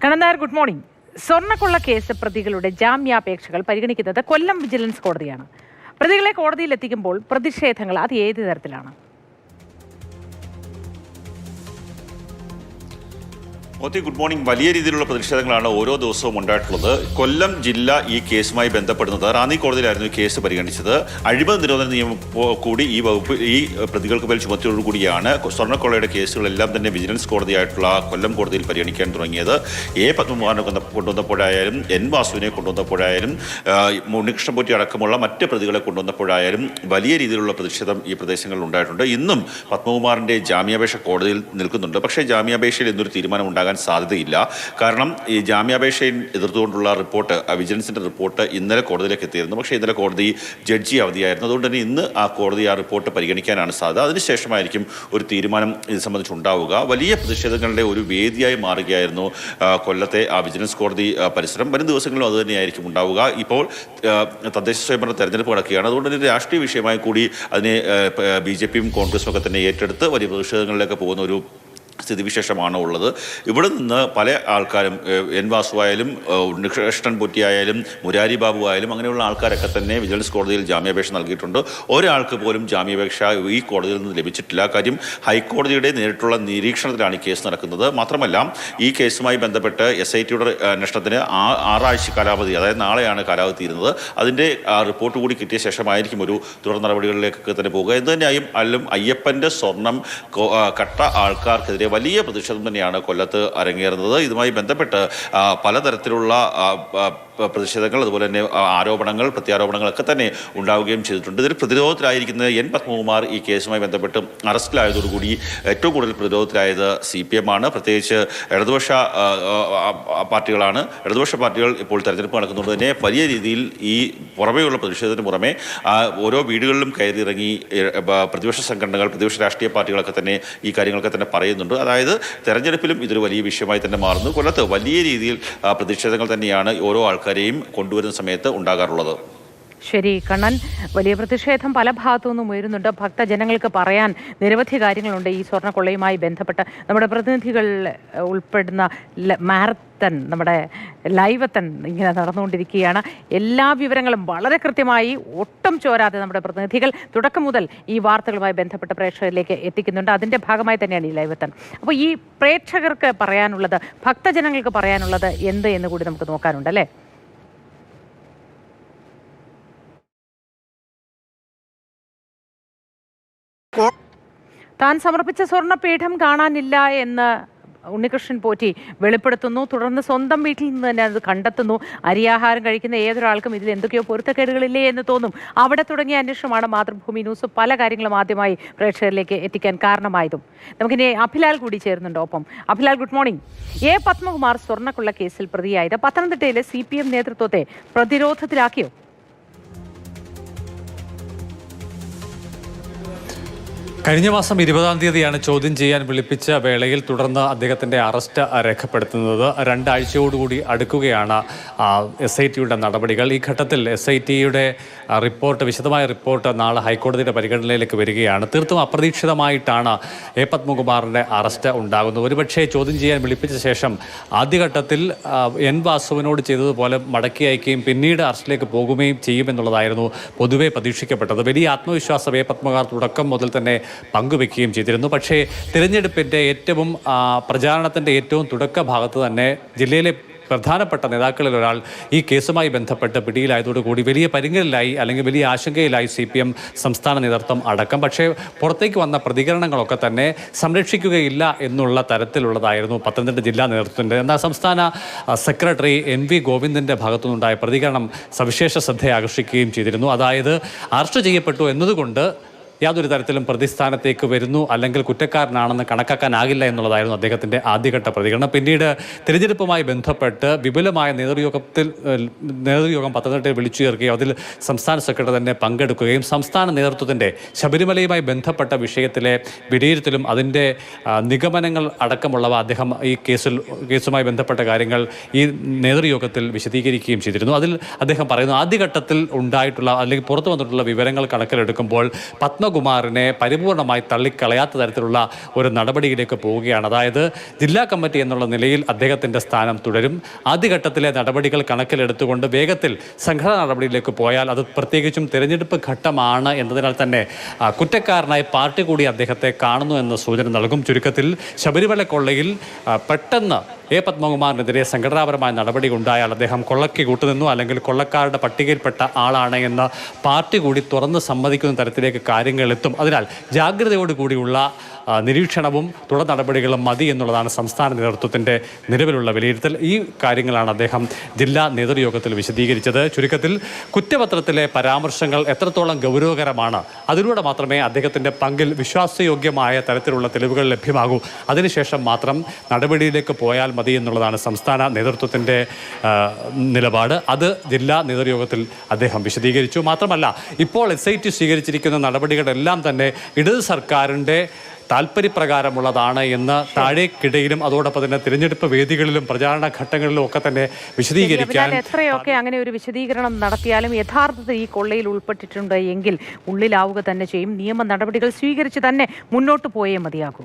കണ്ണനായർ, good morning. സ്വർണ്ണക്കൊള്ള case പ്രതികളുടെ ജാമ്യാപേക്ഷകൾ പരിഗണിക്കുന്നത് കൊല്ലം വിജിലൻസ് കോടതിയാണ്. പ്രതികളെ കോടതിയിൽ എത്തിക്കുമ്പോൾ പ്രതിഷേധങ്ങൾ അത് ഏത് തരത്തിലാണ്? Good morning. വലിയ രീതിയിലുള്ള പ്രതിഷേധങ്ങളാണ് ഓരോ ദിവസവും ഉണ്ടായിട്ടുള്ളത്. കൊല്ലം ജില്ല ഈ കേസുമായി ബന്ധപ്പെടുന്നത് റാന്നി കോടതിയിലായിരുന്നു ഈ കേസ് പരിഗണിച്ചത്. അഴിമതി നിരോധന നിയമം കൂടി ഈ വകുപ്പ് ഈ പ്രതികൾക്ക് മേൽ ചുമത്തിയോടുകൂടിയാണ് സ്വർണ്ണക്കൊള്ളയുടെ കേസുകളെല്ലാം തന്നെ വിജിലൻസ് കോടതിയായിട്ടുള്ള കൊല്ലം കോടതിയിൽ പരിഗണിക്കാൻ തുടങ്ങിയത്. എ പത്മകുമാറിനെ കൊണ്ടുവന്നപ്പോഴായാലും എൻ വാസുവിനെ കൊണ്ടുവന്നപ്പോഴായാലും ഉണ്ണികൃഷ്ണൻപോറ്റി അടക്കമുള്ള മറ്റ് പ്രതികളെ കൊണ്ടുവന്നപ്പോഴായാലും വലിയ രീതിയിലുള്ള പ്രതിഷേധം ഈ പ്രദേശങ്ങളിൽ ഉണ്ടായിട്ടുണ്ട്. ഇന്നും പത്മകുമാറിൻ്റെ ജാമ്യാപേക്ഷ കോടതിയിൽ നിൽക്കുന്നുണ്ട്. പക്ഷേ ജാമ്യാപേക്ഷയിൽ എന്നൊരു തീരുമാനം ഉണ്ടാകാൻ സാധ്യതയില്ല. കാരണം ഈ ജാമ്യാപേക്ഷയെ എതിർത്തുകൊണ്ടുള്ള റിപ്പോർട്ട്, വിജിലൻസിൻ്റെ റിപ്പോർട്ട് ഇന്നലെ കോടതിയിലേക്ക് എത്തിയിരുന്നു. പക്ഷേ ഇന്നലെ കോടതി ജഡ്ജി അവധിയായിരുന്നു. അതുകൊണ്ട് തന്നെ ഇന്ന് കോടതി ആ റിപ്പോർട്ട് പരിഗണിക്കാനാണ് സാധ്യത. അതിനുശേഷമായിരിക്കും ഒരു തീരുമാനം ഇത് സംബന്ധിച്ചുണ്ടാവുക. വലിയ പ്രതിഷേധങ്ങളുടെ ഒരു വേദിയായി മാറുകയായിരുന്നു കൊല്ലത്തെ വിജിലൻസ് കോടതി പരിസരം. വരും ദിവസങ്ങളിലും അതുതന്നെയായിരിക്കും ഉണ്ടാവുക. ഇപ്പോൾ തദ്ദേശ സ്വയംഭരണ തെരഞ്ഞെടുപ്പ് നടക്കുകയാണ്. അതുകൊണ്ട് തന്നെ രാഷ്ട്രീയ വിഷയമായി കൂടി അതിനെ BJPയും കോൺഗ്രസും ഒക്കെ തന്നെ ഏറ്റെടുത്ത് വലിയ പ്രതിഷേധങ്ങളിലേക്ക് പോകുന്ന ഒരു സ്ഥിതിവിശേഷമാണ് ഉള്ളത്. ഇവിടെ നിന്ന് പല ആൾക്കാരും, എൻ വാസുവായാലും ഉണ്ണികൃഷ്ണൻപോറ്റി ആയാലും മുരാരി ബാബു ആയാലും അങ്ങനെയുള്ള ആൾക്കാരൊക്കെ തന്നെ വിജിലൻസ് കോടതിയിൽ ജാമ്യാപേക്ഷ നൽകിയിട്ടുണ്ട്. ഒരാൾക്ക് പോലും ജാമ്യാപേക്ഷ ഈ കോടതിയിൽ നിന്ന് ലഭിച്ചിട്ടില്ല. കാര്യം ഹൈക്കോടതിയുടെ നേരിട്ടുള്ള നിരീക്ഷണത്തിലാണ് ഈ കേസ് നടക്കുന്നത്. മാത്രമല്ല ഈ കേസുമായി ബന്ധപ്പെട്ട് SITയുടെ അന്വേഷണത്തിന് 6 ആഴ്ച കാലാവധി, അതായത് നാളെയാണ് കാലാവധി തീരുന്നത്. അതിൻ്റെ റിപ്പോർട്ട് കൂടി കിട്ടിയ ശേഷമായിരിക്കും ഒരു തുടർ നടപടികളിലേക്കൊക്കെ തന്നെ പോകുക. എന്ത് തന്നെയായും അയ്യപ്പൻ്റെ സ്വർണം കട്ട ആൾക്കാർക്കെതിരെ വലിയ പ്രതിഷേധം തന്നെയാണ് കൊല്ലത്ത് അരങ്ങേറുന്നത്. ഇതുമായി ബന്ധപ്പെട്ട് പലതരത്തിലുള്ള പ്രതിഷേധങ്ങൾ, അതുപോലെ തന്നെ ആരോപണങ്ങൾ, പ്രത്യാരോപണങ്ങളൊക്കെ തന്നെ ഉണ്ടാവുകയും ചെയ്തിട്ടുണ്ട്. ഇതിൽ പ്രതിരോധത്തിലായിരിക്കുന്ന എൻ പത്മകുമാർ ഈ കേസുമായി ബന്ധപ്പെട്ട് അറസ്റ്റിലായതോടുകൂടി ഏറ്റവും കൂടുതൽ പ്രതിരോധത്തിലായത് CPM ആണ്. പ്രത്യേകിച്ച് ഇടതുപക്ഷ പാർട്ടികളാണ്. ഇടതുപക്ഷ പാർട്ടികൾ ഇപ്പോൾ തെരഞ്ഞെടുപ്പ് നടക്കുന്നതുകൊണ്ട് തന്നെ വലിയ രീതിയിൽ ഈ പുറമേയുള്ള പ്രതിഷേധത്തിന് പുറമെ ഓരോ വീടുകളിലും കയറിയിറങ്ങി പ്രതിപക്ഷ സംഘടനകൾ, പ്രതിപക്ഷ രാഷ്ട്രീയ പാർട്ടികളൊക്കെ തന്നെ ഈ കാര്യങ്ങളൊക്കെ തന്നെ പറയുന്നുണ്ട്. അതായത് തെരഞ്ഞെടുപ്പിലും ഇതൊരു വലിയ വിഷയമായി തന്നെ മാറുന്നു. കൊല്ലത്ത് വലിയ രീതിയിൽ പ്രതിഷേധങ്ങൾ തന്നെയാണ് ഓരോ ആൾക്കാരെയും കൊണ്ടുവരുന്ന സമയത്ത് ഉണ്ടാകാറുള്ളത്. ശരി കണ്ണൻ, വലിയ പ്രതിഷേധം പല ഭാഗത്തു നിന്നും ഉയരുന്നുണ്ട്. ഭക്തജനങ്ങൾക്ക് പറയാൻ നിരവധി കാര്യങ്ങളുണ്ട് ഈ സ്വർണ്ണക്കൊള്ളയുമായി ബന്ധപ്പെട്ട്. നമ്മുടെ പ്രതിനിധികൾ ഉൾപ്പെടുന്ന മാരത്തൺ, നമ്മുടെ ലൈവത്തൺ ഇങ്ങനെ നടന്നുകൊണ്ടിരിക്കുകയാണ്. എല്ലാ വിവരങ്ങളും വളരെ കൃത്യമായി ഒട്ടും ചോരാതെ നമ്മുടെ പ്രതിനിധികൾ തുടക്കം മുതൽ ഈ വാർത്തകളുമായി ബന്ധപ്പെട്ട പ്രേക്ഷകരിലേക്ക് എത്തിക്കുന്നുണ്ട്. അതിൻ്റെ ഭാഗമായി തന്നെയാണ് ഈ ലൈവത്തൺ. അപ്പോൾ ഈ പ്രേക്ഷകർക്ക് പറയാനുള്ളത്, ഭക്തജനങ്ങൾക്ക് പറയാനുള്ളത് എന്ത് എന്ന് കൂടി നമുക്ക് നോക്കാനുണ്ട് അല്ലേ? താൻ സമർപ്പിച്ച സ്വർണ്ണപീഠം കാണാനില്ല എന്ന് ഉണ്ണികൃഷ്ണൻപോറ്റി വെളിപ്പെടുത്തുന്നു. തുടർന്ന് സ്വന്തം വീട്ടിൽ നിന്ന് തന്നെ അത് കണ്ടെത്തുന്നു. അരിയാഹാരം കഴിക്കുന്ന ഏതൊരാൾക്കും ഇതിൽ എന്തൊക്കെയോ പൊരുത്തക്കേടുകളില്ലേ എന്ന് തോന്നും. അവിടെ തുടങ്ങിയ അന്വേഷണമാണ് മാതൃഭൂമി ന്യൂസ് പല കാര്യങ്ങളും ആദ്യമായി പ്രേക്ഷകരിലേക്ക് എത്തിക്കാൻ കാരണമായതും. നമുക്കിനി അഭിലാൽ കൂടി ചേരുന്നുണ്ട് ഒപ്പം. Abhilal, good morning. A Padmakumar സ്വർണ്ണക്കൊള്ള കേസിൽ പ്രതിയായത് പത്തനംതിട്ടയിലെ CPM നേതൃത്വത്തെ പ്രതിരോധത്തിലാക്കിയോ? കഴിഞ്ഞ മാസം 20-ാം തീയതിയാണ് ചോദ്യം ചെയ്യാൻ വിളിപ്പിച്ച വേളയിൽ തുടർന്ന് അദ്ദേഹത്തിൻ്റെ അറസ്റ്റ് രേഖപ്പെടുത്തുന്നത്. 2 ആഴ്ചയോടുകൂടി അടുക്കുകയാണ് SITയുടെ നടപടികൾ. ഈ ഘട്ടത്തിൽ SITയുടെ റിപ്പോർട്ട്, വിശദമായ റിപ്പോർട്ട് നാളെ ഹൈക്കോടതിയുടെ പരിഗണനയിലേക്ക് വരികയാണ്. തീർത്തും അപ്രതീക്ഷിതമായിട്ടാണ് എ പത്മകുമാറിൻ്റെ അറസ്റ്റ് ഉണ്ടാകുന്നത്. ഒരുപക്ഷെ ചോദ്യം ചെയ്യാൻ വിളിപ്പിച്ച ശേഷം ആദ്യഘട്ടത്തിൽ എൻ വാസുവിനോട് ചെയ്തതുപോലെ മടക്കി അയക്കുകയും പിന്നീട് അറസ്റ്റിലേക്ക് പോകുകയും ചെയ്യുമെന്നുള്ളതായിരുന്നു പൊതുവെ പ്രതീക്ഷിക്കപ്പെട്ടത്. വലിയ ആത്മവിശ്വാസം എ പത്മകുമാർ തുടക്കം മുതൽ തന്നെ പങ്കുവെക്കുകയും ചെയ്തിരുന്നു. പക്ഷേ തിരഞ്ഞെടുപ്പിൻ്റെ ഏറ്റവും പ്രചാരണത്തിൻ്റെ ഏറ്റവും തുടക്ക ഭാഗത്ത് തന്നെ ജില്ലയിലെ പ്രധാനപ്പെട്ട നേതാക്കളിൽ ഒരാൾ ഈ കേസുമായി ബന്ധപ്പെട്ട് പിടിയിലായതോടുകൂടി വലിയ പരിങ്ങലിലായി, അല്ലെങ്കിൽ വലിയ ആശങ്കയിലായി CPM സംസ്ഥാന നേതൃത്വം അടക്കം. പക്ഷേ പുറത്തേക്ക് വന്ന പ്രതികരണങ്ങളൊക്കെ തന്നെ സംരക്ഷിക്കുകയില്ല എന്നുള്ള തരത്തിലുള്ളതായിരുന്നു പത്തനംതിട്ട ജില്ലാ നേതൃത്വത്തിൻ്റെ. എന്നാൽ സംസ്ഥാന സെക്രട്ടറി NV ഗോവിന്ദൻ്റെ ഭാഗത്തുനിന്നുണ്ടായ പ്രതികരണം സവിശേഷ ശ്രദ്ധ ആകർഷിക്കുകയും ചെയ്തിരുന്നു. അതായത് അറസ്റ്റ് ചെയ്യപ്പെട്ടു എന്നതുകൊണ്ട് യാതൊരു തരത്തിലും പ്രതിസ്ഥാനത്തേക്ക് വരുന്നു അല്ലെങ്കിൽ കുറ്റക്കാരനാണെന്ന് കണക്കാക്കാനാകില്ല എന്നുള്ളതായിരുന്നു അദ്ദേഹത്തിൻ്റെ ആദ്യഘട്ട പ്രതികരണം. പിന്നീട് തിരഞ്ഞെടുപ്പുമായി ബന്ധപ്പെട്ട് വിപുലമായ നേതൃയോഗം പത്തനംതിട്ടയിൽ വിളിച്ചു ചേർക്കുകയും അതിൽ സംസ്ഥാന സെക്രട്ടറി തന്നെ പങ്കെടുക്കുകയും സംസ്ഥാന നേതൃത്വത്തിൻ്റെ ശബരിമലയുമായി ബന്ധപ്പെട്ട വിഷയത്തിലെ വിലയിരുത്തലും അതിൻ്റെ നിഗമനങ്ങൾ അടക്കമുള്ളവ അദ്ദേഹം ഈ കേസുമായി ബന്ധപ്പെട്ട കാര്യങ്ങൾ ഈ നേതൃയോഗത്തിൽ വിശദീകരിക്കുകയും ചെയ്തിരുന്നു. അതിൽ അദ്ദേഹം പറയുന്നു, ആദ്യഘട്ടത്തിൽ ഉണ്ടായിട്ടുള്ള അല്ലെങ്കിൽ പുറത്തു വന്നിട്ടുള്ള വിവരങ്ങൾ കണക്കിലെടുക്കുമ്പോൾ പത്മകുമാറിനെ പരിപൂർണമായി തള്ളിക്കളയാത്ത തരത്തിലുള്ള ഒരു നടപടിയിലേക്ക് പോവുകയാണ്. അതായത് ജില്ലാ കമ്മിറ്റി എന്നുള്ള നിലയിൽ അദ്ദേഹത്തിൻ്റെ സ്ഥാനം തുടരും. ആദ്യഘട്ടത്തിലെ നടപടികൾ കണക്കിലെടുത്തുകൊണ്ട് വേഗത്തിൽ സംഘടനാ നടപടിയിലേക്ക് പോയാൽ അത് പ്രത്യേകിച്ചും തിരഞ്ഞെടുപ്പ് ഘട്ടമാണ് എന്നതിനാൽ തന്നെ കുറ്റക്കാരനായി പാർട്ടി കൂടി അദ്ദേഹത്തെ കാണുന്നു എന്ന സൂചന നൽകും. ചുരുക്കത്തിൽ ശബരിമല കൊള്ളയിൽ പെട്ടെന്ന് പത്മകുമാറിനെതിരെ സംഘടനാപരമായ നടപടി ഉണ്ടായാൽ അദ്ദേഹം കൊള്ളയ്ക്ക് കൂട്ടുനിന്നു അല്ലെങ്കിൽ കൊള്ളക്കാരുടെ പട്ടികയിൽപ്പെട്ട ആളാണ് എന്ന് പാർട്ടി കൂടി തുറന്ന് സമ്മതിക്കുന്ന തരത്തിലേക്ക് കാര്യങ്ങൾ എത്തും. അതിനാൽ ജാഗ്രതയോടുകൂടിയുള്ള നിരീക്ഷണവും തുടർ നടപടികളും മതി എന്നുള്ളതാണ് സംസ്ഥാന നേതൃത്വത്തിൻ്റെ നിലവിലുള്ള വിലയിരുത്തൽ. ഈ കാര്യങ്ങളാണ് അദ്ദേഹം ജില്ലാ നേതൃയോഗത്തിൽ വിശദീകരിച്ചത്. ചുരുക്കത്തിൽ കുറ്റപത്രത്തിലെ പരാമർശങ്ങൾ എത്രത്തോളം ഗൗരവകരമാണ്, അതിലൂടെ മാത്രമേ അദ്ദേഹത്തിൻ്റെ പങ്കിൽ വിശ്വാസയോഗ്യമായ തരത്തിലുള്ള തെളിവുകൾ ലഭ്യമാകൂ. അതിനുശേഷം മാത്രം നടപടിയിലേക്ക് പോയാൽ മതി എന്നുള്ളതാണ് സംസ്ഥാന നേതൃത്വത്തിൻ്റെ നിലപാട്. അത് ജില്ലാ നേതൃയോഗത്തിൽ അദ്ദേഹം വിശദീകരിച്ചു. മാത്രമല്ല, ഇപ്പോൾ SIT സ്വീകരിച്ചിരിക്കുന്ന നടപടികളെല്ലാം തന്നെ ഇടത് സർക്കാരിൻ്റെ താല്പര്യപ്രകാരമുള്ളതാണ് എന്ന് താഴേക്കിടയിലും അതോടൊപ്പം തന്നെ തിരഞ്ഞെടുപ്പ് വേദികളിലും പ്രചാരണ ഘട്ടങ്ങളിലും ഒക്കെ തന്നെ വിശദീകരിക്കാൻ എത്രയൊക്കെ അങ്ങനെ ഒരു വിശദീകരണം നടത്തിയാലും യഥാർത്ഥത്തിൽ ഈ കൊള്ളയിൽ ഉൾപ്പെട്ടിട്ടുണ്ട് എങ്കിൽ ഉള്ളിലാവുക തന്നെ ചെയ്യും. നിയമ നടപടികൾ സ്വീകരിച്ച് തന്നെ മുന്നോട്ട് പോയേ മതിയാകൂ.